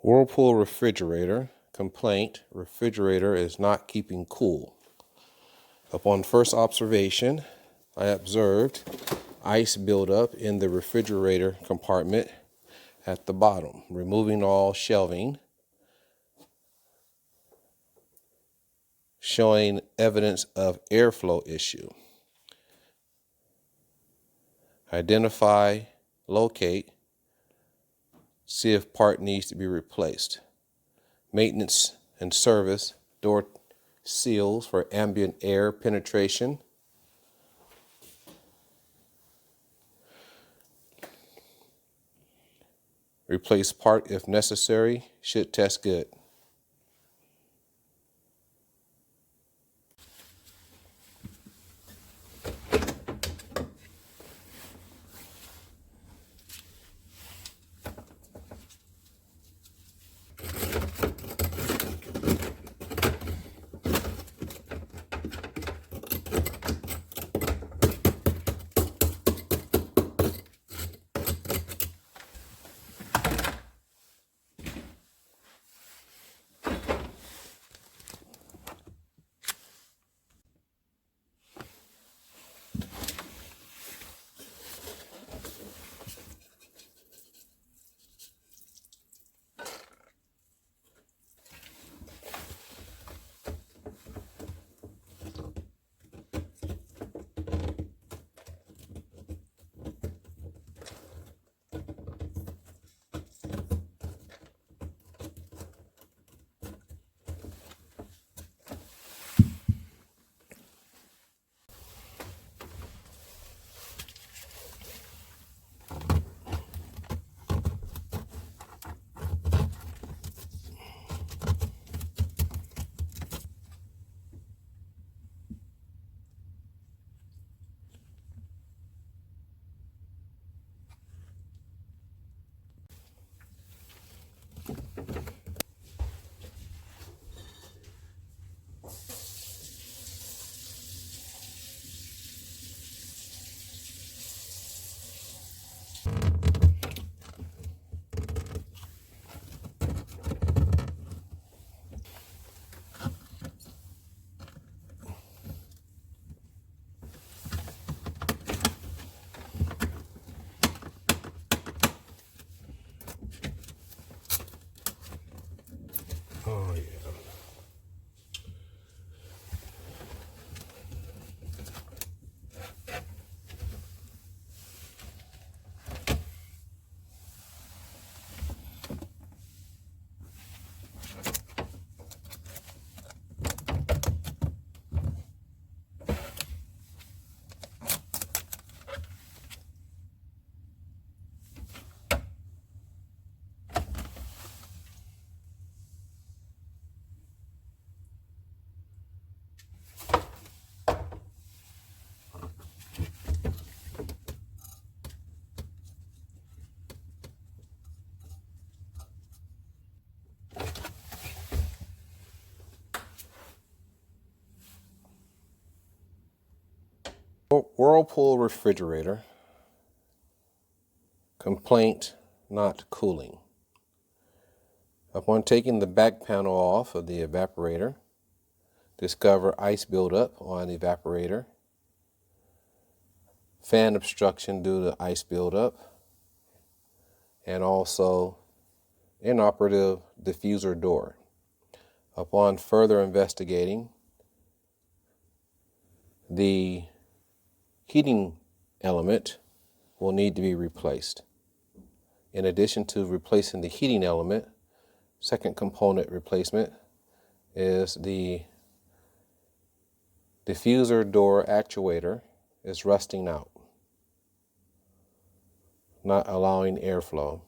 Whirlpool refrigerator. Complaint: refrigerator is not keeping cool. Upon first observation, I observed ice buildup in the refrigerator compartment at the bottom. Removing all shelving, showing evidence of airflow issue. Identify, locate, see if part needs to be replaced. Maintenance and service, door seals for ambient air penetration. Replace part if necessary, should test good. Oh yeah. Whirlpool refrigerator. Complaint: not cooling. Upon taking the back panel off of the evaporator, discover ice buildup on the evaporator, fan obstruction due to ice buildup, and also inoperative diffuser door. Upon further investigating, the heating element will need to be replaced. In addition to replacing the heating element, second component replacement is the diffuser door actuator is rusting out, not allowing airflow.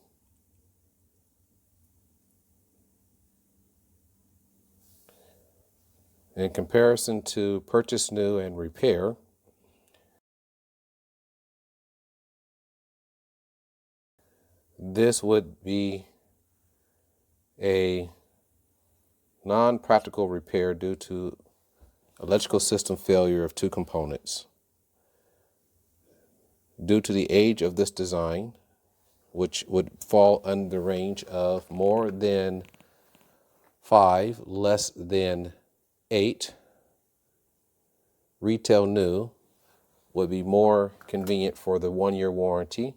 In comparison to purchase new and repair, this would be a non-practical repair due to electrical system failure of two components. Due to the age of this design, which would fall under the range of more than 5, less than 8. Retail new would be more convenient for the 1-year warranty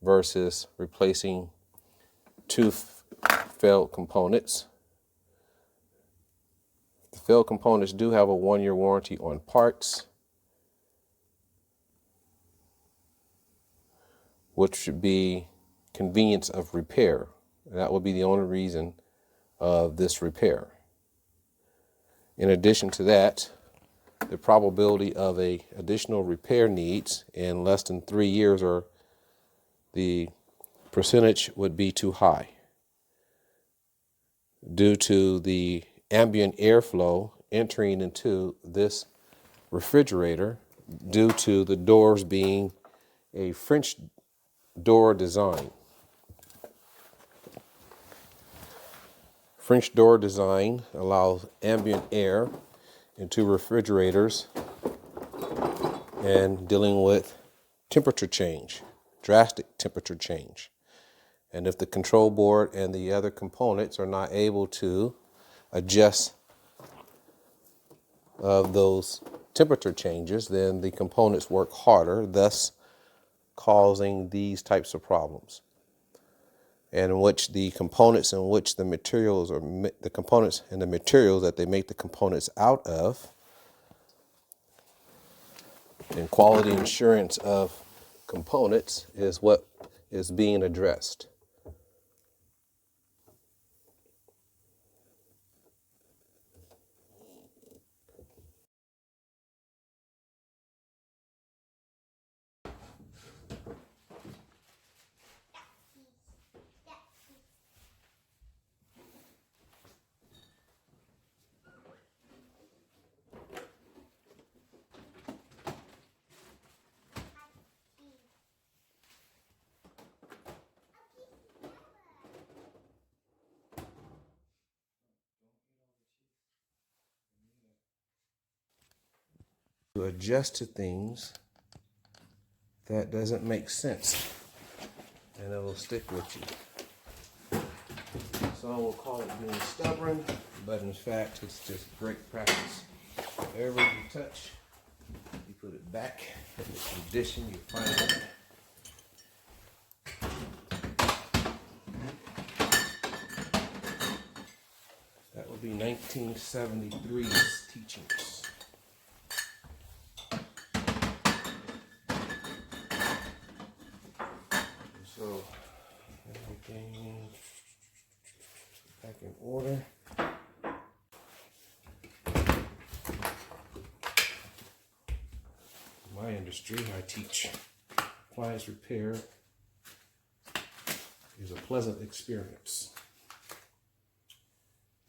versus replacing 2 failed components. The failed components do have a 1-year warranty on parts, which should be convenience of repair. That would be the only reason of this repair. In addition to that, the probability of a additional repair needs in less than 3 years, or the percentage would be too high due to the ambient airflow entering into this refrigerator due to the doors being a French door design. French door design allows ambient air into refrigerators and dealing with temperature change, drastic temperature change. And if the control board and the other components are not able to adjust of those temperature changes, then the components work harder, thus causing these types of problems. And in which the components in which the materials are the components and the materials that they make the components out of, and quality assurance of components is what is being addressed. To adjust to things that doesn't make sense, and it will stick with you. Some will call it being stubborn, but in fact it's just great practice. Whatever you touch, you put it back in the condition you find it. That will be 1973's teachings. So everything back in order. In my industry, I teach appliance repair is a pleasant experience.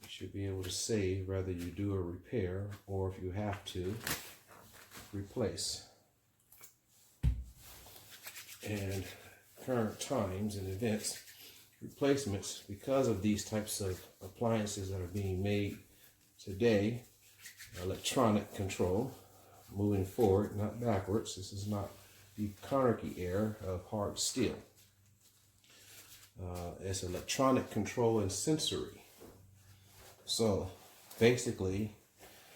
You should be able to save whether you do a repair or if you have to replace. And current times and events, replacements, because of these types of appliances that are being made today, electronic control, moving forward, not backwards. This is not the Carnegie era of hard steel. It's electronic control and sensory. So basically,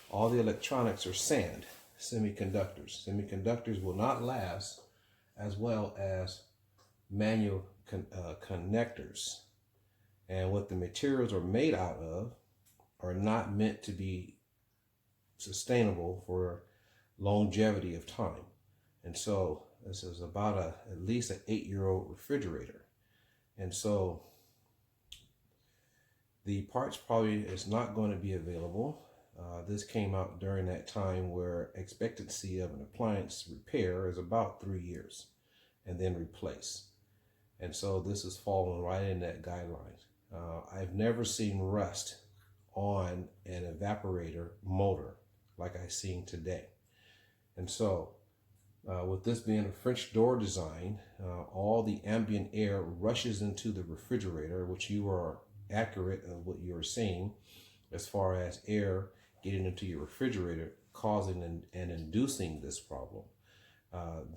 all the electronics are sand, semiconductors. Semiconductors will not last as well as manual connectors. And what the materials are made out of are not meant to be sustainable for longevity of time. And so this is about at least an 8-year-old refrigerator. And so the parts probably is not going to be available. This came out during that time where expectancy of an appliance repair is about 3 years and then replace. And so this is falling right in that guideline. I've never seen rust on an evaporator motor like I've seen today. And so with this being a French door design, all the ambient air rushes into the refrigerator, which you are accurate of what you are seeing as far as air getting into your refrigerator, causing and inducing this problem.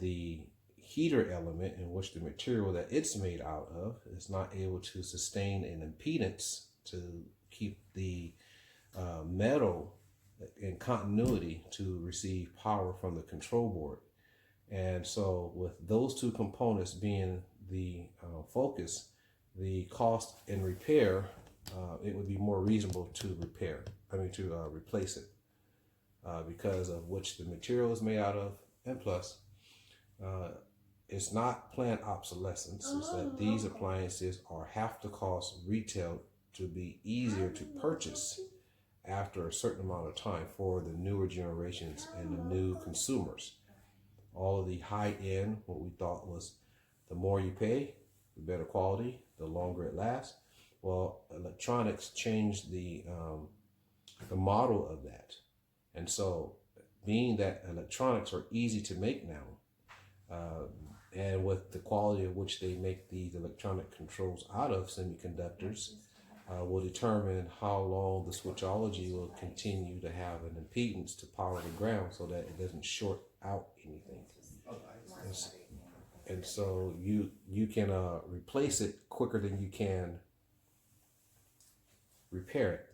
The heater element, in which the material that it's made out of is not able to sustain an impedance to keep the metal in continuity to receive power from the control board. And so with those two components being the focus, the cost in repair, it would be more reasonable to replace it because of which the material is made out of, and plus it's not planned obsolescence. It's that these appliances are half the cost retail to be easier to purchase after a certain amount of time for the newer generations and the new consumers. All of the high end, what we thought was the more you pay, the better quality, the longer it lasts. Well, electronics changed the model of that. And so being that electronics are easy to make now, and with the quality of which they make these electronic controls out of semiconductors, will determine how long the switchology will continue to have an impedance to power the ground so that it doesn't short out anything. And so you can replace it quicker than you can repair it.